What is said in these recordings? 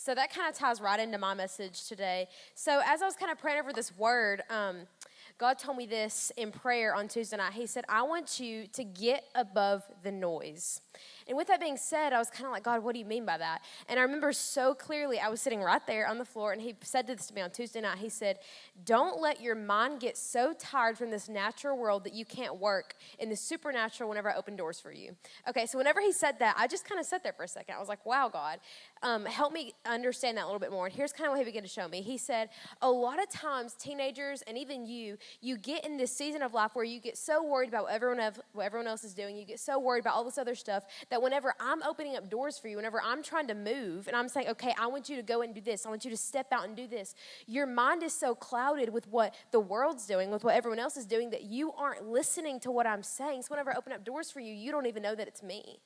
So that kind of ties right into my message today. So as I was kind of praying over this word, God told me this in prayer on Tuesday night. He said, I want you to get above the noise. And with that being said, I was kind of like, God, what do you mean by that? And I remember so clearly, I was sitting right there on the floor, and he said this to me on Tuesday night. He said, don't let your mind get so tired from this natural world that you can't work in the supernatural whenever I open doors for you. Okay, so whenever he said that, I just kind of sat there for a second. I was like, wow, God, help me understand that a little bit more. And here's kind of what he began to show me. He said, a lot of times, teenagers and even you get in this season of life where you get so worried about what everyone else is doing. You get so worried about all this other stuff that whenever I'm opening up doors for you, whenever I'm trying to move and I'm saying, okay, I want you to go and do this. I want you to step out and do this. Your mind is so clouded with what the world's doing, with what everyone else is doing, that you aren't listening to what I'm saying. So whenever I open up doors for you, you don't even know that it's me.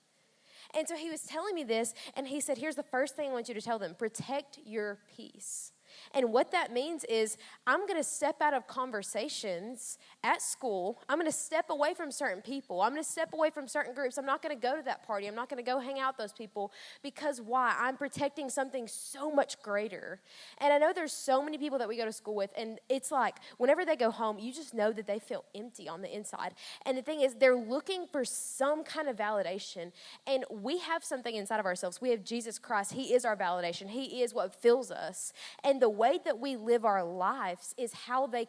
And so he was telling me this, and he said, here's the first thing I want you to tell them: protect your peace. And what that means is I'm going to step out of conversations at school. I'm going to step away from certain people. I'm going to step away from certain groups. I'm not going to go to that party. I'm not going to go hang out with those people. Because why? I'm protecting something so much greater. And I know there's so many people that we go to school with, and it's like whenever they go home, you just know that they feel empty on the inside. And the thing is, they're looking for some kind of validation. And we have something inside of ourselves. We have Jesus Christ. He is our validation. He is what fills us. And the way that we live our lives is how they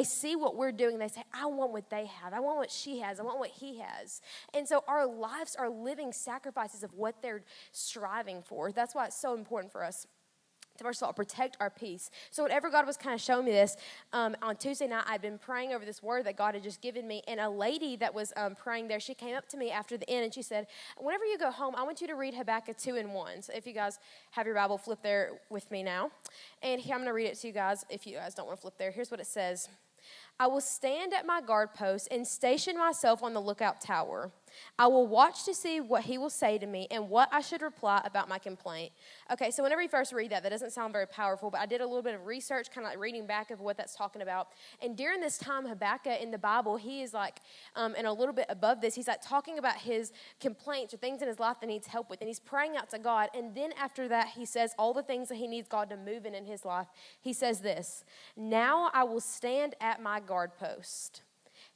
see what we're doing. They say, I want what they have. I want what she has. I want what he has. And so our lives are living sacrifices of what they're striving for. That's why it's so important for us to, first of all, protect our peace. So whenever God was kind of showing me this, on Tuesday night, I'd been praying over this word that God had just given me, and a lady that was praying there, she came up to me after the end, and she said, whenever you go home, I want you to read Habakkuk 2 and 1. So if you guys have your Bible, flip there with me now. And here, I'm going to read it to you guys. If you guys don't want to flip there, here's what it says. I will stand at my guard post and station myself on the lookout tower. I will watch to see what he will say to me and what I should reply about my complaint. Okay, so whenever you first read that doesn't sound very powerful, but I did a little bit of research, kind of like reading back of what that's talking about. And during this time, Habakkuk in the Bible, he is like, and a little bit above this, he's like talking about his complaints or things in his life that he needs help with. And he's praying out to God. And then after that, he says all the things that he needs God to move in his life. He says this, now I will stand at my guard post.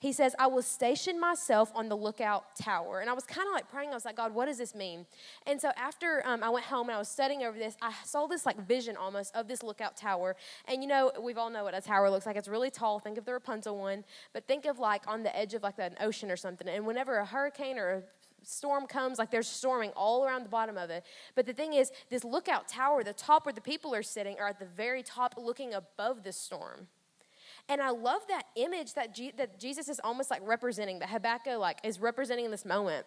He says, I will station myself on the lookout tower. And I was kind of like praying. I was like, God, what does this mean? And so after I went home and I was studying over this, I saw this like vision almost of this lookout tower. And you know, we've all know what a tower looks like. It's really tall. Think of the Rapunzel one. But think of like on the edge of like an ocean or something. And whenever a hurricane or a storm comes, like there's storming all around the bottom of it. But the thing is, this lookout tower, the top where the people are sitting, are at the very top looking above the storm. And I love that image that Jesus is almost like representing, that Habakkuk like is representing in this moment.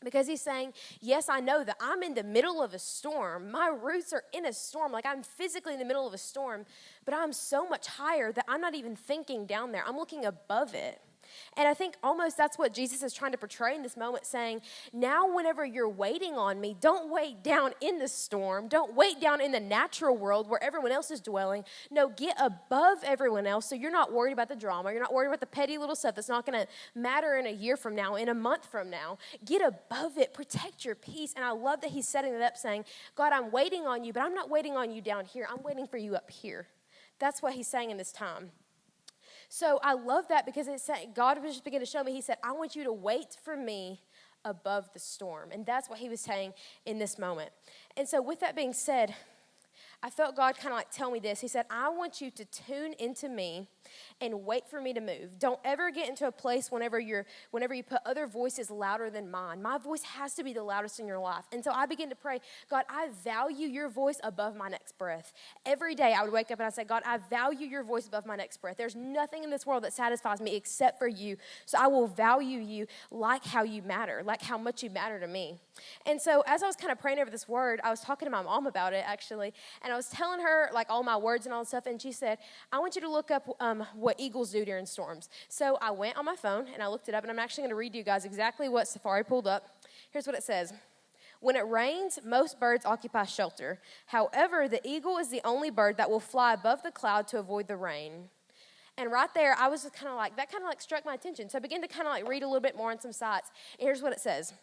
Because he's saying, yes, I know that I'm in the middle of a storm. My roots are in a storm. Like I'm physically in the middle of a storm, but I'm so much higher that I'm not even thinking down there. I'm looking above it. And I think almost that's what Jesus is trying to portray in this moment, saying, now whenever you're waiting on me, don't wait down in the storm. Don't wait down in the natural world where everyone else is dwelling. No, get above everyone else so you're not worried about the drama. You're not worried about the petty little stuff that's not going to matter in a year from now, in a month from now. Get above it. Protect your peace. And I love that he's setting it up saying, God, I'm waiting on you, but I'm not waiting on you down here. I'm waiting for you up here. That's what he's saying in this time. So I love that because it's saying, God was just beginning to show me, he said, I want you to wait for me above the storm. And that's what he was saying in this moment. And so with that being said, I felt God kind of like tell me this. He said, I want you to tune into me and wait for me to move. Don't ever get into a place whenever you put other voices louder than mine. My voice has to be the loudest in your life. And so I began to pray, God, I value your voice above my next breath. Every day I would wake up and I'd say, God, I value your voice above my next breath. There's nothing in this world that satisfies me except for you. So I will value you like how you matter, like how much you matter to me. And so as I was kind of praying over this word, I was talking to my mom about it actually. And I was telling her like all my words and all that stuff. And she said, I want you to look up what eagles do during storms. So I went on my phone and I looked it up, and I'm actually going to read to you guys exactly what Safari pulled up. Here's what it says. When it rains, most birds occupy shelter. However, the eagle is the only bird that will fly above the cloud to avoid the rain. And right there, I was just kind of like, that kind of like struck my attention. So I began to kind of like read a little bit more on some sites. And here's what it says.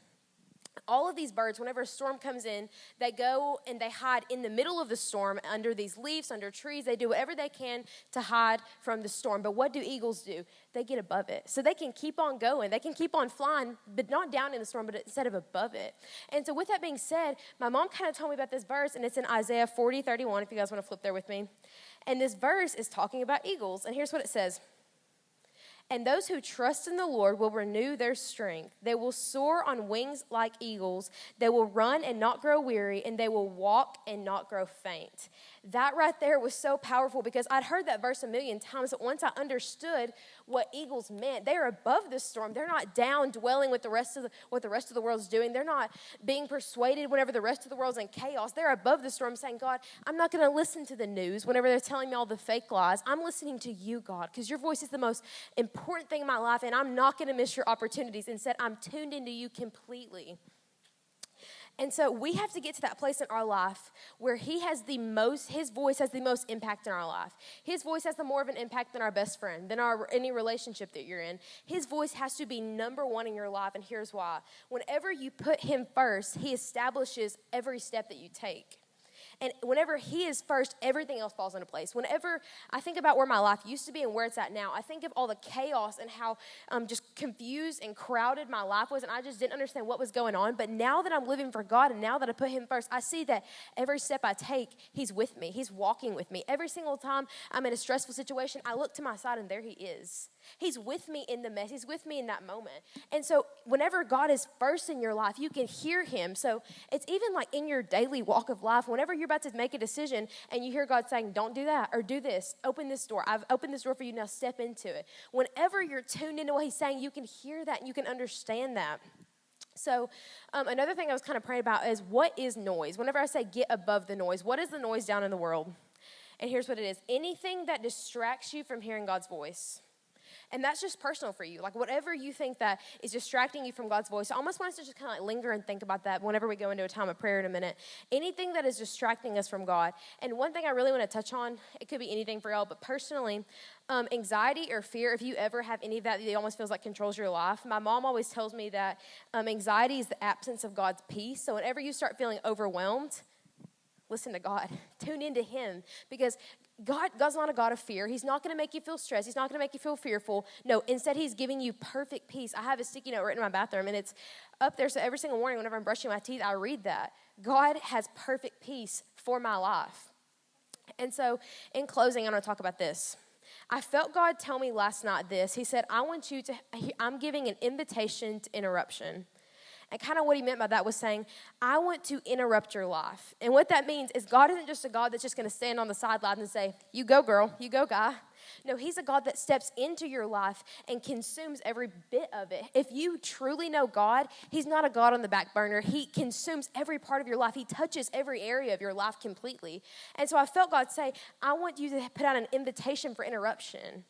all of these birds, whenever a storm comes in, they go and they hide in the middle of the storm under these leaves, under trees. They do whatever they can to hide from the storm. But what do eagles do? They get above it. So they can keep on going. They can keep on flying, but not down in the storm, but instead of above it. And so with that being said, my mom kind of told me about this verse, and it's in Isaiah 40:31, if you guys want to flip there with me. And this verse is talking about eagles. And here's what it says. And those who trust in the Lord will renew their strength. They will soar on wings like eagles. They will run and not grow weary, and they will walk and not grow faint. That right there was so powerful because I'd heard that verse a million times, but once I understood what eagles meant, they're above the storm. They're not down dwelling with what the rest of the world's doing. They're not being persuaded whenever the rest of the world's in chaos. They're above the storm saying, God, I'm not going to listen to the news whenever they're telling me all the fake lies. I'm listening to you, God, because your voice is the most important thing in my life, and I'm not going to miss your opportunities. Instead, I'm tuned into you completely. And so we have to get to that place in our life where his voice has the most impact in our life. His voice has the more of an impact than our best friend, than any relationship that you're in. His voice has to be number one in your life, and here's why. Whenever you put him first, he establishes every step that you take. And whenever he is first, everything else falls into place. Whenever I think about where my life used to be and where it's at now, I think of all the chaos and how just confused and crowded my life was, and I just didn't understand what was going on. But now that I'm living for God and now that I put him first, I see that every step I take, he's with me. He's walking with me. Every single time I'm in a stressful situation, I look to my side and there he is. He's with me in the mess. He's with me in that moment. And so whenever God is first in your life, you can hear him. So it's even like in your daily walk of life, whenever you're about to make a decision and you hear God saying, don't do that or do this, open this door. I've opened this door for you, now step into it. Whenever you're tuned into what he's saying, you can hear that and you can understand that. So another thing I was kind of praying about is, what is noise? Whenever I say get above the noise, what is the noise down in the world? And here's what it is. Anything that distracts you from hearing God's voice. And that's just personal for you. Like whatever you think that is distracting you from God's voice, I almost want us to just kind of like linger and think about that whenever we go into a time of prayer in a minute. Anything that is distracting us from God. And one thing I really want to touch on, it could be anything for y'all, but personally, anxiety or fear, if you ever have any of that, it almost feels like controls your life. My mom always tells me that anxiety is the absence of God's peace. So whenever you start feeling overwhelmed, listen to God. Tune into him, because God's not a God of fear. He's not going to make you feel stressed. He's not going to make you feel fearful. No, instead, he's giving you perfect peace. I have a sticky note written in my bathroom, and it's up there. So every single morning whenever I'm brushing my teeth, I read that. God has perfect peace for my life. And so in closing, I'm going to talk about this. I felt God tell me last night this. He said, I'm giving an invitation to interruption. And kind of what he meant by that was saying, I want to interrupt your life. And what that means is God isn't just a God that's just going to stand on the sidelines and say, you go, girl, you go, guy. No, he's a God that steps into your life and consumes every bit of it. If you truly know God, he's not a God on the back burner. He consumes every part of your life. He touches every area of your life completely. And so I felt God say, I want you to put out an invitation for interruption.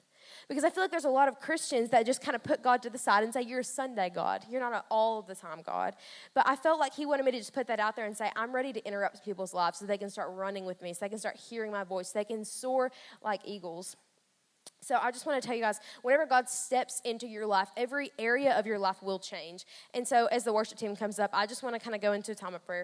Because I feel like there's a lot of Christians that just kind of put God to the side and say, you're a Sunday God. You're not an all the time God. But I felt like he wanted me to just put that out there and say, I'm ready to interrupt people's lives so they can start running with me, so they can start hearing my voice, so they can soar like eagles. So I just want to tell you guys, whenever God steps into your life, every area of your life will change. And so as the worship team comes up, I just want to kind of go into a time of prayer.